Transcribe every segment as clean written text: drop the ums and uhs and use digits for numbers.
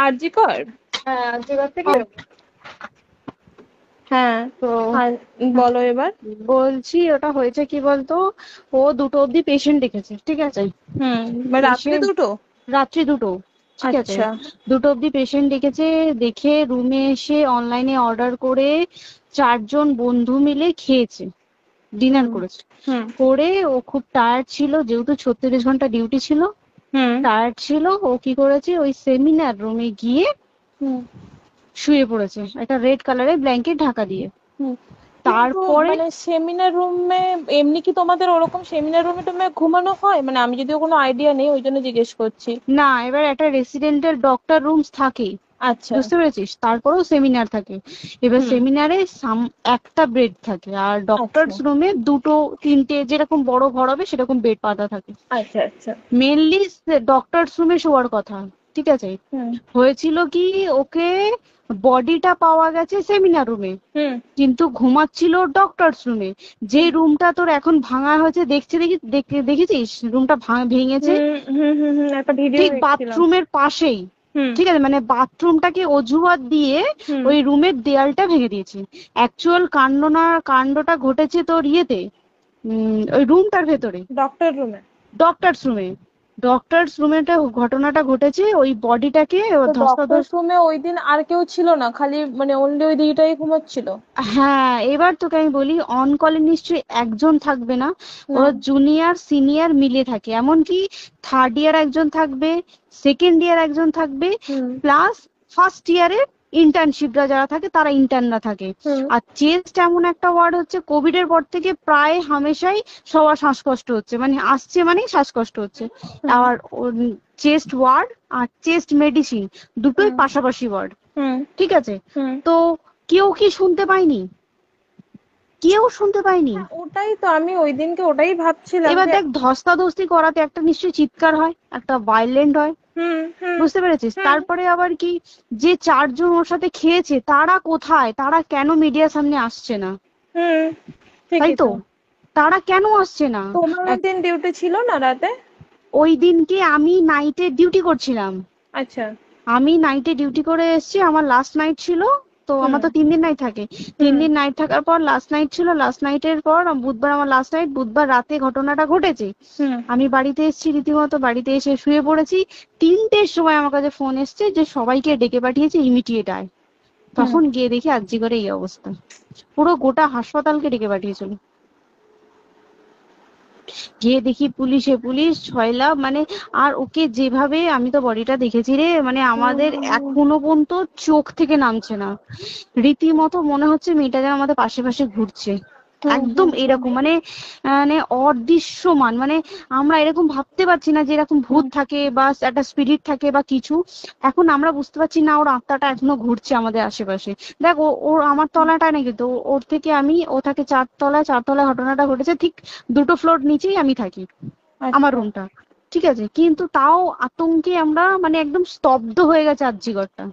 আরজি কর। হ্যাঁ আর্যিকর থেকে। হ্যাঁ। তো আর বলো এবার। বলছি ওটা হয়েছে কি বলতো, ও 2টো অব্দি পেশেন্ট দেখেছে, ঠিক আছে। রাত্রি এসে 2টো? রাত্রি 2টো, ঠিক আছে। আচ্ছা। 2টো অব্দি পেশেন্ট ডেকেছে, দেখে রুমে এসে অনলাইনে অর্ডার করে 4জন বন্ধু মিলে খেয়েছে, ডিনার হুম করেছে। হুম করে ও খুব টায়ার্ড ছিল, যেহেতু 36 ঘন্টা ডিউটি ছিল, হুম টায়ার্ড ছিল। ও কি করেছে, ওই সেমিনার রুমে গিয়ে হুম শুয়ে পড়েছে একটা রেড কালারের ব্ল্যাঙ্কেট ঢাকা দিয়ে। হুম। কিন্তু তারপরে মানে সেমিনার রুমে এমনি কি তোমাদের ওরকম সেমিনার রুমে তুমি ঘুমানো হয়? মানে আমি যদিও কোনো আইডিয়া নেই, ওই জন্য জিজ্ঞেস করছি। না, এবার একটা রেসিডেন্টাল ডক্টর রুমস থাকে, আচ্ছা। বুঝতে পেরেছিস, তারপরেও সেমিনার থাকে। এবার হুম। সেমিনারে একটা বেড থাকে, আর আচ্ছা ডক্টরস রুমে 2টো 3টে যেরকম বড় ঘর হবে সেরকম বেড পাতা থাকে। আচ্ছা আচ্ছা। মেনলি ডক্টরস রুমে শোয়ার কথা, ঠিক আছে। হুম হয়েছিল কি, ওকে বডিটা পাওয়া গেছে সেমিনার রুমে, হুম কিন্তু ঘুমাচ্ছিল ডক্টরস রুমে। যে হুম রুমটা তোর এখন ভাঙা হয়েছে, দেখেছিস রুমটা ভেঙেছে, হুম হুম হুম হুম, একটা ভিডিও ঠিক দেখছিলাম। বাথরুমের পাশেই, হুম ঠিক আছে। মানে বাথরুমটাকে অজুহাত দিয়ে হুম ওই রুমের দেয়ালটা ভেঙে দিয়েছে। অ্যাকচুয়াল কাণ্ডটা ঘটেছে তোর ইয়েতে, ওই রুমটার ভেতরে, ডক্টর রুমে? ডক্টরস রুমে। ডক্টরস রুমেটা ঘটনাটা ঘটেছে, ওই বডিটাকে তো ডক্টর ধস্তাধস্তি। রুমে ওই দিন আর কেউ ছিল না, খালি মানে অনলি ওই দিদিটাই ঘুমাচ্ছিল? হ্যাঁ, এবার তোকে আমি বলি, অন কলে নিশ্চয়ই একজন থাকবে না, না। ওরা জুনিয়র সিনিয়র মিলে থাকে। এমনকি থার্ড ইয়ার একজন থাকবে, সেকেন্ড ইয়ার একজন থাকবে, হুম প্লাস ফার্স্ট ইয়ারের ইন্টার্নশিপরা যারা থাকে তারা ইন্টার্নরা থাকে। হুম আর চেস্ট এমন একটা ওয়ার্ড হচ্ছে, কোভিড এর পর থেকে প্রায় হামেশাই সবার শ্বাসকষ্ট হচ্ছে, মানে আসছে মানেই শ্বাসকষ্ট হচ্ছে। হুম আর চেস্ট ওয়ার্ড আর চেস্ট মেডিসিন দুটোই হুম পাশাপাশি ওয়ার্ড, হুম ঠিক আছে। হুম। তো কেউ কি শুনতে পায়নি? কেউ শুনতে পায়নি। হ্যাঁ, ওটাই তো আমি ওই দিনকে ওটাই ভাবছিলাম এবার যে। দেখ, ধস্তাধস্তি করাতে একটা নিশ্চয়ই চিৎকার হয়, একটা ভাইলেন্ট হয়, হুম হুম বুঝতে পেরেছিস। হুম তারপরে আবার কি, যে 4জন ওর সাথে খেয়েছে তারা কোথায়, তারা কেন মিডিয়ার সামনে আসছে না? হুম। তাই ঠিকই তো, তো। তারা কেন আসছে না? তোমার ওই দিন ডিউটি ছিল না রাতে? ওই দিনকে আমি নাইটে ডিউটি করছিলাম। আচ্ছা। আমি নাইটে ডিউটি করে এসেছি, আমার লাস্ট নাইট ছিল। তো আমার হুম তো 3 দিন নাইট থাকে, তিন হুম দিন নাইট থাকার পর লাস্ট নাইট ছিল। লাস্ট নাইটের পর বুধবার আমার লাস্ট নাইট, বুধবার রাতে ঘটনাটা ঘটেছে। হুম আমি বাড়িতে এসেছি, রীতিমতো বাড়িতে এসে শুয়ে পড়েছি। 3টের সময় আমার কাছে ফোন এসছে যে সবাইকে ডেকে পাঠিয়েছে, ইমিডিয়েট আয়। হুম। তখন গিয়ে দেখি আরজি করে এই অবস্থা, পুরো গোটা হাসপাতালকে ডেকে পাঠিয়েছিল। গিয়ে দেখি পুলিশ ছয়লা, মানে। আর ওকে যেভাবে, আমি তো বডিটা দেখেছি রে, মানে হুম আমাদের হুম এখনো পর্যন্ত চোখ থেকে নামছে না। রীতিমতো মনে হচ্ছে মেয়েটা যেন আমাদের পাশে পাশে ঘুরছে, হুম একদম হুম হুম এরকম, মানে মানে অদৃশ্যমান, মানে আমরা এরকম ভাবতে পারছি না যে এরকম ভূত হুম। থাকে বা একটা স্পিরিট থাকে বা কিছু। এখন আমরা বুঝতে পারছি না, ওর আত্মাটা এখনো ঘুরছে আমাদের আশেপাশে। দেখ, ওর আমার তলাটায় না, কিন্তু ওর থেকে ও থাকে 4তলায়, 4তলায় ঘটনাটা ঘটেছে, ঠিক 2টো ফ্লোর নিচেই আমি থাকি, আমার আচ্ছা। রুমটা, ঠিক আছে। কিন্তু তাও আতঙ্কে আমরা মানে একদম স্তব্ধ হয়ে গেছে আর্জিগরটা।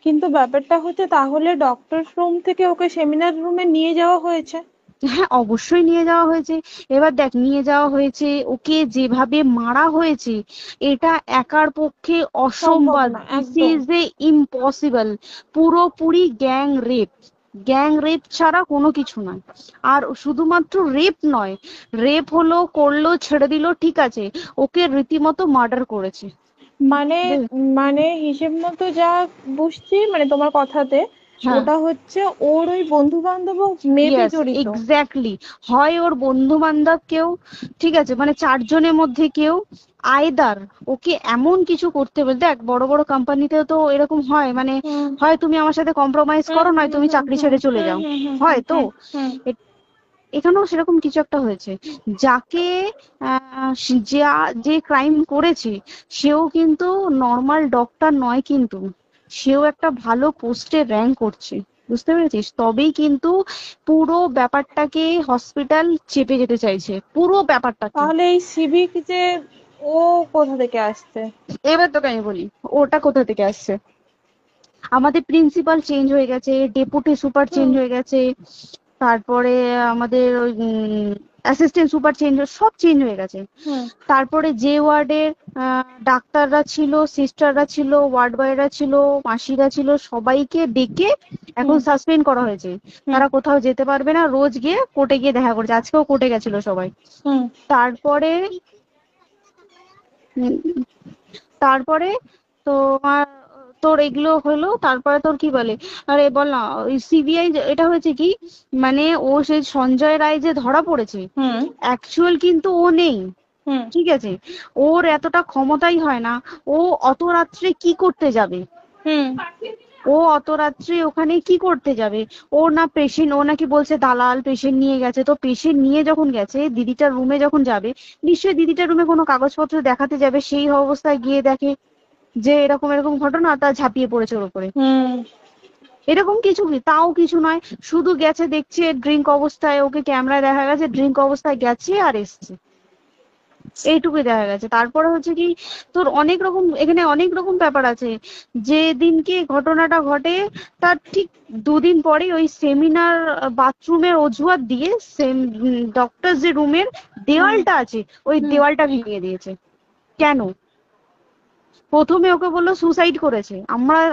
কিন্তু ব্যাপারটা হচ্ছে, তাহলে ডক্টর রুম থেকে ওকে সেমিনার রুমে নিয়ে যাওয়া হয়েছে? হ্যাঁ, অবশ্যই নিয়ে যাওয়া হয়েছে। এবার দেখ, নিয়ে যাওয়া হয়েছে, ওকে যেভাবে মারা হয়েছে, এটা একার পক্ষে সম্ভব অসম্ভব, না দিস একদম। Is a impossible. পুরোপুরি গ্যাং রেপ, গ্যাং রেপ ছাড়া কোনো কিছু নয়। আর শুধুমাত্র রেপ নয়, রেপ করলো ছেড়ে দিল, ঠিক আছে, ওকে রীতিমতো মার্ডার করেছে। মানে মানে হিসেব মতো যা বুঝছি মানে তোমার কথাতে, হ্যাঁ, ওটা হচ্ছে ওর ওই বন্ধু বান্ধব মেয়েতে ইয়েস, জড়িত। এক্স্যাক্টলি। হয় ওর বন্ধু বান্ধব কেউ, ঠিক আছে, মানে 4জনের মধ্যে কেউ, আইদার ওকে এমন কিছু করতে বলতে। দেখ, বড় বড় কোম্পানিতেও তো এরকম হয়, মানে হুম হয় তুমি আমার সাথে কম্প্রোমাইজ হুম করো, নয় হুম তুমি হুম চাকরি হুম ছেড়ে চলে হুম যাও, হুম হুম হয় হুম তো। হুম হুম। এ- এখানেও সেরকম কিছু একটা হয়েছে। যাকে যা যে ক্রাইম করেছে, সেও কিন্তু নর্মাল ডক্টর নয়, কিন্তু সেও একটা ভালো পোস্টে র্যাঙ্ক করছে, বুঝতে পেরেছিস। তবেই কিন্তু পুরো ব্যাপারটাকে হসপিটাল চেপে যেতে চাইছে, পুরো ব্যাপারটাকে। তাহলে এই সিভিক যে, ও কোথা থেকে আসছে? এবার তোকে আমি বলি, ওটা কোথা থেকে আসছে। আমাদের প্রিন্সিপাল চেঞ্জ হয়ে গেছে, ডেপুটি সুপার চেঞ্জ হুম হয়ে গেছে, তারপরে আমাদের ওই অ্যাসিস্ট্যান্ট সুপার চেঞ্জ, সব চেঞ্জ হয়ে গেছে। হুম তারপরে যে ওয়ার্ডের ডাক্তাররা ছিল, সিস্টাররা ছিল, ওয়ার্ড বয়রা ছিল, মাসিরা ছিল, সবাইকে ডেকে এখন হুম সাসপেন্ড করা হয়েছে। হুম তারা কোথাও যেতে পারবে না, রোজ গিয়ে কোর্টে গিয়ে দেখা করছে, আজকেও কোর্টে গেছিল সবাই। হুম তারপরে উম, তারপরে তোমার তোর এগুলো হলো, তারপরে তোর কি বলে, আরে বল না, ওই সিবিআই এটা হয়েছে কি, মানে ও সেই সঞ্জয় রায় যে ধরা পড়েছে, হুম অ্যাকচুয়াল কিন্তু ও নেই, হুম ঠিক আছে? ওর এতটা ক্ষমতাই হয় না। ও অত রাত্রে কি করতে যাবে? হুম ও অত রাত্রে ওখানে কি করতে যাবে? ও না পেশেন্ট, ও নাকি বলছে দালাল পেশেন্ট নিয়ে গেছে, তো পেশেন্ট নিয়ে যখন গেছে দিদিটার রুমে যখন যাবে, নিশ্চয়ই দিদিটার রুমে কোনো কাগজপত্র দেখাতে যাবে, সেই অবস্থায় গিয়ে দেখে যে এরকম এরকম ঘটনা, তা ঝাঁপিয়ে পড়েছে ওর উপরে। হুম এরকম কিছু কি, তাও কিছু নয়, শুধু গেছে দেখছে ড্রিঙ্ক অবস্থায়, ওকে ক্যামেরায় দেখা গেছে ড্রিঙ্ক অবস্থায় গেছে আর এসছে, এইটুকুই দেখা গেছে। তারপরে হচ্ছে কি, তোর অনেক রকম এখানে অনেক রকম ব্যাপার আছে। যে দিনকে ঘটনাটা ঘটে তার ঠিক দুদিন পরে ওই সেমিনার বাথরুমের অজুহাত দিয়ে ডক্টর যে রুমের হুম দেওয়ালটা আছে ওই হুম দেওয়ালটা ভেঙে দিয়েছে। কেন? প্রথমে ওকে বললো সুসাইড করেছে,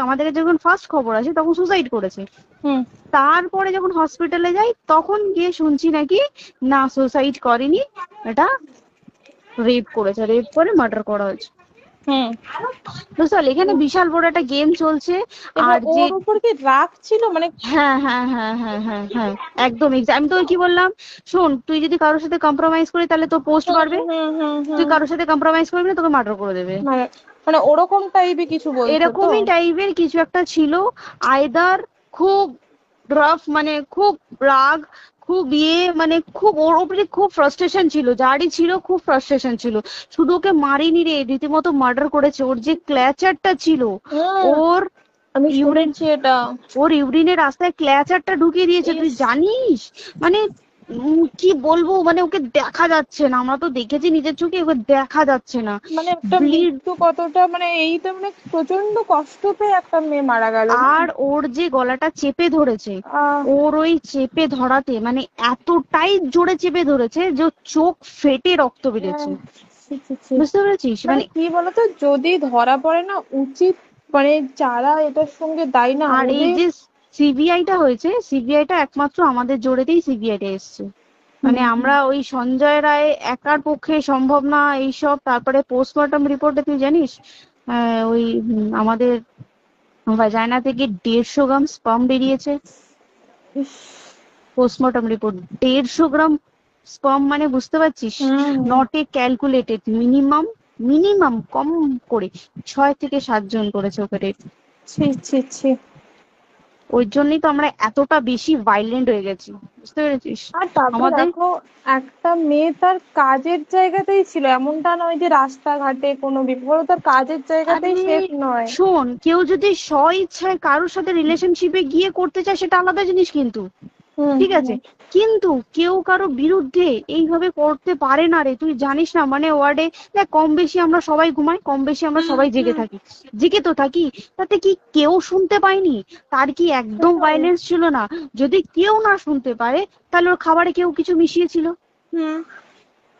আমাদের যখন ফার্স্ট খবর আসে তখন সুসাইড করেছে। হুম তারপরে যখন হসপিটালে যাই তখন গিয়ে শুনছি নাকি না সুসাইড করেনি, এটা রেপ করেছে, রেপ করে মার্ডার করা হয়েছে। হুম বুঝতে পারলি, এখানে বিশাল বড় একটা গেম চলছে। এবার আর যে ওর উপর কি রাগ ছিল মানে? হ্যাঁ হ্যাঁ হ্যাঁ হ্যাঁ হ্যাঁ হ্যাঁ, একদম আমি তোকে কি বললাম, শোন, তুই যদি কারোর সাথে কম্প্রোমাইজ করি তাহলে তোর পোস্ট হুম বাড়বে, হুম হুম তুই হুম কারোর সাথে কম্প্রোমাইজ করবি না তোকে মার্ডার করে দেবে। মানে মানে ওরকম টাইপের কিছু বলছো তো? এরকমই টাইপের কিছু একটা ছিল। আইদার খুব রাফ, মানে খুব রাগ, খুব মানে খুব ওর উপরে খুব ফ্রাস্ট্রেশন ছিল, যারই ছিল খুব ফ্রাস্ট্রেশন ছিল। শুধু ওকে মারিনি রে, রীতিমতো মার্ডার করেছে। ওর যে ক্ল্যাচারটা ছিল, হুম ওর আমি ইউরিন, শুনেছি এটা। ওর ইউরিনের রাস্তায় ক্ল্যাচারটা ঢুকিয়ে দিয়েছে, তুই ইস। জানিস? মানে কি বলবো, মানে ওকে দেখা যাচ্ছে না, আমরা তো দেখেছি নিজের চোখে, ওকে দেখা যাচ্ছে না। মানে একটা ব্লিড। মৃত্যু কতটা, মানে এই তো মানে প্রচন্ড কষ্ট পেয়ে একটা মেয়ে মারা গেল না? আর ওর যে গলাটা চেপে ধরেছে, আহ ওর ওই চেপে ধরাতে মানে এতটাই জোরে চেপে ধরেছে যে ওর চোখ ফেটে রক্ত বেরিয়েছে। আহ, ছি, ছি, ছি। বুঝতে পেরেছিস? মানে মানে কি বলতো, যদি ধরা পড়ে না উচিত, মানে যারা এটার সঙ্গে দায়ী না আর এই ওদের। যে সিবিআইটা হয়েছে, সিবিআইটা একমাত্র আমাদের জোরেতেই সিবিআইটা এসছে। মানে হুম হুম আমরা ওই সঞ্জয় রায় একার পক্ষে সম্ভব না এইসব। তারপরে পোস্টমর্টম রিপোর্টে তুই জানিস ওই আমাদের ভাজাইনা থেকে 150 গ্রাম স্পার্ম বেরিয়েছে। ইস। পোস্টমর্টম রিপোর্ট, 150 গ্রাম স্পার্ম, মানে বুঝতে পারছিস? Hmm not a calculated, minimum, minimum কম করে 6 থেকে 7 জন করেছে ওকে rape। ছি ছি ছি। ওই জন্যই তো আমরা এতটা বেশি ভাইলেন্ট হয়ে গেছি, বুঝতে পেরেছিস? আর তারপর আমাদের দেখো, একটা মেয়ে তার কাজের জায়গাতেই ছিল, এমনটা নয় যে রাস্তাঘাটে কোনো বিপদ, ও তার কাজের আরে জায়গাতেই সেফ নয়। শোন, কেউ যদি স্ব ইচ্ছায় কারোর সাথে রিলেশনশিপে গিয়ে করতে চায় সেটা আলাদা জিনিস, কিন্তু হুম ঠিক আছে, হুম কিন্তু কেউ কারো বিরুদ্ধে এইভাবে করতে পারে না রে। তুই জানিস না, মানে ওয়ার্ডে দেখ, কম বেশি আমরা সবাই ঘুমাই, কম বেশি আমরা হুম সবাই জেগে হুম থাকি, জেগে তো থাকি। তাতে কি কেউ শুনতে পায়নি? তার কি একদম সেটাই। ভাইলেন্স ছিল না? যদি কেউ না শুনতে পারে তাহলে ওর খাবারে কেউ কিছু মিশিয়েছিল, হুম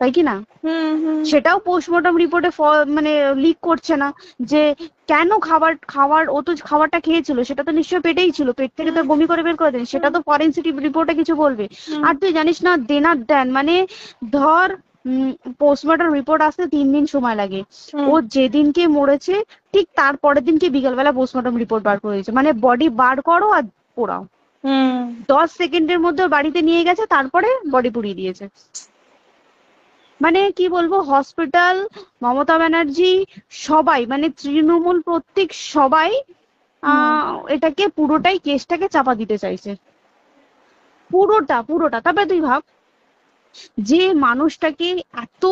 তাই কি না? হুম হুম সেটাও পোস্টমর্টম রিপোর্টে মানে লিক করছে না যে কেন খাবার খাবার ও তো খাবারটা খেয়েছিল, সেটা তো নিশ্চয়ই পেটেই ছিল, পেট থেকে তো হুম বমি করে বের করে দেন, সেটা হুম তো ফরেনসিক রিপোর্টে কিছু বলবে। হুম আর তুই জানিস না, দেনার দেন মানে ধর পোস্টমর্টম রিপোর্ট আসতে 3 দিন সময় লাগে। হুম ও যেদিনকে মরেছে ঠিক তার পরের দিনকে বিকালবেলা পোস্টমর্টম রিপোর্ট বার করে দিয়েছে, মানে বডি বার করো আর পোড়াও, হুম 10 সেকেন্ডের মধ্যে ওর বাড়িতে নিয়ে গেছে, তারপরে বডি পুড়িয়ে দিয়েছে। মানে কি বলবো, হসপিটাল, মমতা ব্যানার্জি, সবাই মানে তৃণমূল প্রত্যেক সবাই হুম এটাকে পুরোটাই কেসটাকে চাপা দিতে চাইছে, পুরোটা পুরোটা। তবে তুই ভাব, যে মানুষটাকে এত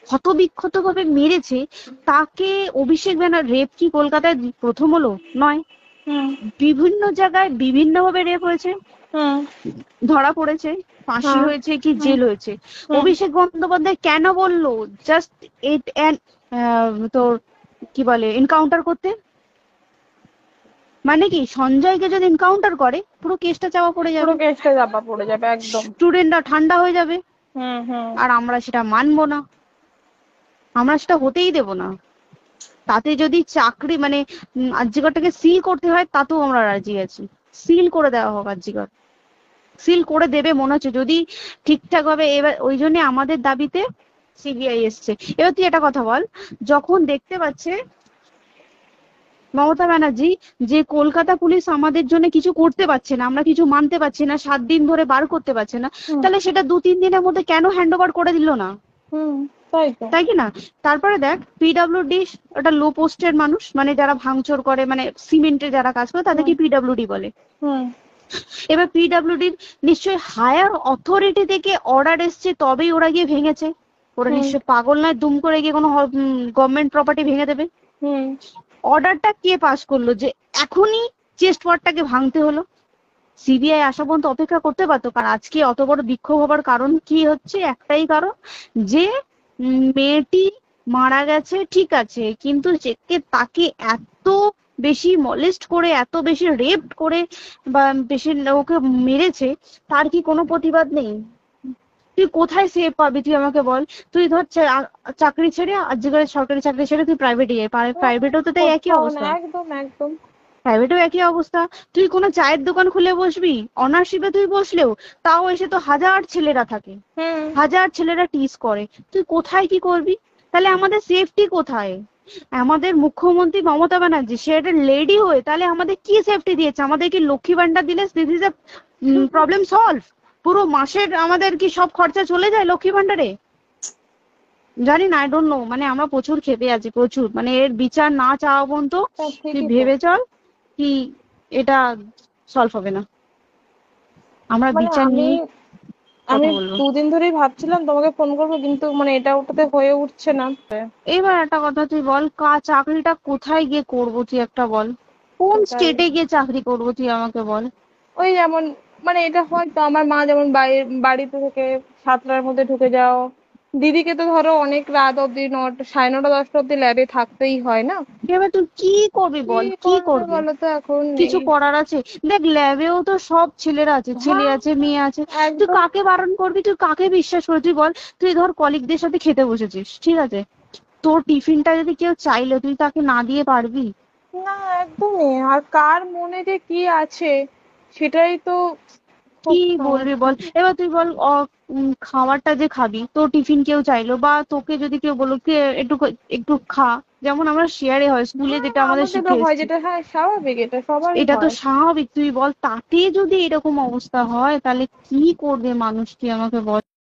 ক্ষতবিক্ষত ভাবে মেরেছে, তাকে অভিষেক ব্যানার রেপ কি কলকাতায় প্রথম হলো? নয়, হুম বিভিন্ন জায়গায় বিভিন্ন ভাবে রেপ হয়েছে, হুম ধরা পড়েছে, ফাঁসি হ্যাঁ হয়েছে কি হুম জেল হয়েছে। হুম অভিষেক বন্দ্যোপাধ্যায় কেন বললো জাস্ট ইট অ্যান্ড তোর কি বলে এনকাউন্টার করতে? মানে কি, সঞ্জয়কে যদি এনকাউন্টার করে পুরো কেসটা চাপা পড়ে পুরো যাবে, কেসটা চাপা পড়ে যাবে একদম। স্টুডেন্টরা ঠান্ডা হয়ে যাবে। হুম হুম। আর আমরা সেটা মানবো না, আমরা সেটা হতেই দেব না। তাতে যদি চাকরি মানে আরজিকরটাকে সিল করতে হয় তাতেও আমরা রাজি আছি, সিল করে দেওয়া হোক আরজিকর, সিল করে দেবে মনে হচ্ছে যদি ঠিকঠাক ভাবে। এবার ওই জন্য আমাদের দাবিতে সিবিআই এসছে। এবার তুই একটা কথা বল, যখন দেখতে পাচ্ছে মমতা ব্যানার্জি যে কলকাতা পুলিশ আমাদের জন্য কিছু করতে পারছে না, আমরা কিছু মানতে পারছি না, 7 দিন ধরে বার করতে পারছে না, হুম তাহলে সেটা 2-3 দিনের মধ্যে কেন হ্যান্ড ওভার করে দিল না? হুম। তাই তো। তাই কি না? তারপরে দেখ পিডব্লিউডি ওটা লো পোস্টের মানুষ, মানে যারা ভাঙচুর করে, মানে সিমেন্টে যারা কাজ করে হুম তাদেরকে পিডব্লিউডি বলে। হুম এবার পিডব্লিউডির নিশ্চয়ই হায়ার অথরিটি থেকে অর্ডার এসছে তবেই ওরা গিয়ে ভেঙেছে। ওরা হুম নিশ্চয়ই পাগল নয় দুম করে গিয়ে কোনো গভর্নমেন্ট প্রপার্টি ভেঙে দেবে। হুম। অর্ডারটা কে পাস করলো যে এখনই চেস্ট ওয়ার্ডটাকে ভাঙতে হলো? সিবিআই আসা পর্যন্ত অপেক্ষা করতে পারতো। কারণ আজকে অত বড় বিক্ষোভ হবার কারণ কি হচ্ছে, একটাই কারণ, যে মেয়েটি মারা গেছে ঠিক আছে, কিন্তু তাকে এত বেশি মলেস্ট করে, এত বেশি রেপ করে বা বেশি ওকে মেরেছে, তার কি কোনো প্রতিবাদ নেই? তুই কোথায় সেভ পাবি তুই আমাকে বল? তুই ধর চাকরি ছেড়ে আজকের সরকারি চাকরি ছেড়ে তুই প্রাইভেটে যাই, প্রাইভেটেও তো তাই একই কোথাও না, অবস্থা। একদম একদম। প্রাইভেটেও একই অবস্থা। তুই কোনো চায়ের দোকান খুলে বসবি, অনার্সশিপে তুই বসলেও তাও এসে তো হাজার ছেলেরা থাকে, হুম। হাজার ছেলেরা টিজ করে, তুই কোথায় কি করবি? তাহলে আমাদের সেফটি কোথায়? আমাদের মুখ্যমন্ত্রী মমতা ব্যানার্জি সে একটা লেডি হয়ে তাহলে আমাদের কি সেফটি দিয়েছে? আমাদের কি লক্ষ্মী ভান্ডার দিলে this is a problem solve? পুরো মাসের আমাদের কি সব খরচা চলে যায় লক্ষ্মী ভান্ডারে? জানি না, আই ডোন্ট নো, মানে আমরা প্রচুর ক্ষেপে আছি, প্রচুর, মানে এর বিচার না চাওয়া পর্যন্ত তা তুই ঠিকই তো। ভেবে চল কি এটা সলভ হবে না। আমরা মানে বিচার আমি নিয়ে আমি কথা বলবো। 2 দিন ধরেই ভাবছিলাম তোমাকে ফোন করবো, কিন্তু মানে এটা ওটাতে হয়ে উঠছে না। এবার একটা কথা তুই বল, চাকরিটা কোথায় গিয়ে করবো তুই একটা বল? কোন সেটাই। স্টেটে গিয়ে চাকরি করবো তুই আমাকে বল? ওই যেমন, মানে এটা হয়তো আমার মা যেমন বাড়িতে থেকে 7টার মধ্যে ঢুকে যাও, দিদিকে তো ধরো অনেক রাত অব্দি 9টা, 9:30 10টা অব্দি ল্যাবে থাকতেই হয় না। এবার তুই কি করবি কি বল, কি করবে করবি? বলো তো এখন? কিছু এই করার আছে? দেখ ল্যাবেও তো সব ছেলেরা আছে, ছেলে হ্যাঁ, আছে মেয়ে আছে। তুই একদম। কাকে বারণ করবি, তুই কাকে বিশ্বাস করবি তুই বল? তুই ধর কলিগদের সাথে খেতে বসেছিস ঠিক আছে, তোর টিফিনটা যদি কেউ চাইলো তুই তাকে না দিয়ে পারবি? না, একদমই। আর কার মনে যে কি আছে সেটাই তো কি খুব বলবি সমস্যা। বল? এবার তুই বল খাবারটা যে খাবি, তোর টিফিন কেউ চাইলো বা তোকে যদি কেউ বললো কে একটু একটু খা, যেমন আমরা শেয়ারে হয় স্কুলে হ্যাঁ, যেটা আমাদের আমাদেরও শিখে হয়, এসেছি, যেটা হ্যাঁ স্বাভাবিক, এটা সবারই এটা তো হয়। স্বাভাবিক। তুই বল তাতে যদি এরকম অবস্থা হয় তাহলে কি করবে মানুষ, কি আমাকে বল?